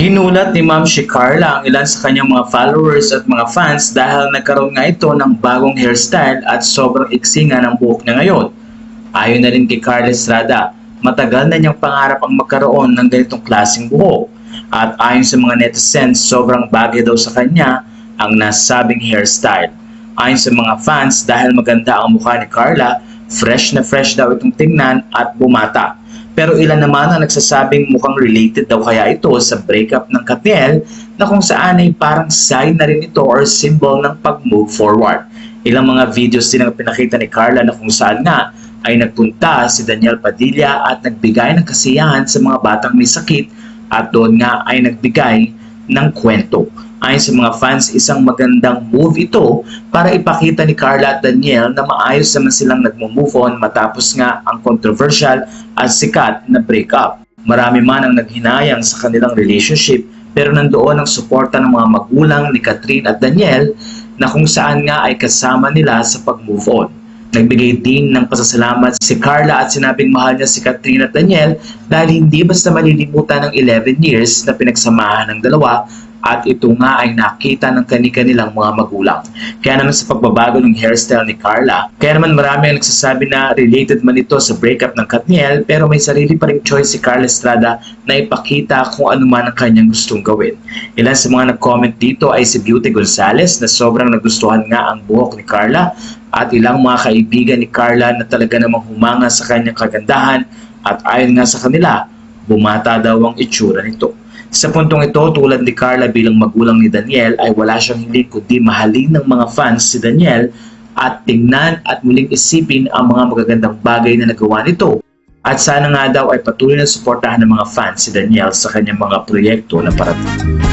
Ginulat ni Ma'am si Carla ang ilan sa kanyang mga followers at mga fans dahil nagkaroon nga ito ng bagong hairstyle at sobrang iksi nga ng buhok niya ngayon. Ayon na rin kay Carla Estrada, matagal na niyang pangarap ang magkaroon ng ganitong klaseng buhok. At ayon sa mga netizens, sobrang bagay daw sa kanya ang nasabing hairstyle. Ayon sa mga fans, dahil maganda ang mukha ni Carla, fresh na fresh daw itong tingnan at bumata. Pero ilan naman ang nagsasabing mukhang related daw kaya ito sa breakup ng Katniel na kung saan ay parang sign na rin ito or symbol ng pag-move forward. Ilang mga videos din ang pinakita ni Carla na kung saan nga ay nagpunta si Daniel Padilla at nagbigay ng kasiyahan sa mga batang may sakit at doon nga ay nagbigay ng kwento. Ayon sa mga fans, isang magandang move ito para ipakita ni Carla at Daniel na maayos naman silang nagmo-move on matapos nga ang controversial at sikat na breakup. Marami man ang naghinayang sa kanilang relationship pero nandoon ang suporta ng mga magulang ni Catherine at Daniel na kung saan nga ay kasama nila sa pag-move on. Nagbigay din ng pasasalamat si Carla at sinabing mahal niya si Catherine at Daniel dahil hindi basta malilimutan ng 11 years na pinagsamahan ng dalawa at ito nga ay nakita ng kani-kanilang mga magulang. Kaya naman sa pagbabago ng hairstyle ni Carla, kaya naman marami ang nagsasabi na related man ito sa breakup ng Katniel pero may sarili pa ring choice si Carla Estrada na ipakita kung ano man ang kanyang gustong gawin. Ilan sa mga nag-comment dito ay si Beauty Gonzales na sobrang nagustuhan nga ang buhok ni Carla at ilang mga kaibigan ni Carla na talaga namang humanga sa kanyang kagandahan at ayon nga sa kanila, bumata daw ang itsura nito. Sa puntong ito, tulad ni Carla bilang magulang ni Daniel ay wala siyang hiling kundi mahalin ng mga fans si Daniel at tingnan at muling isipin ang mga magagandang bagay na nagawa nito. At sana nga daw ay patuloy na suportahan ng mga fans si Daniel sa kanyang mga proyekto na parating.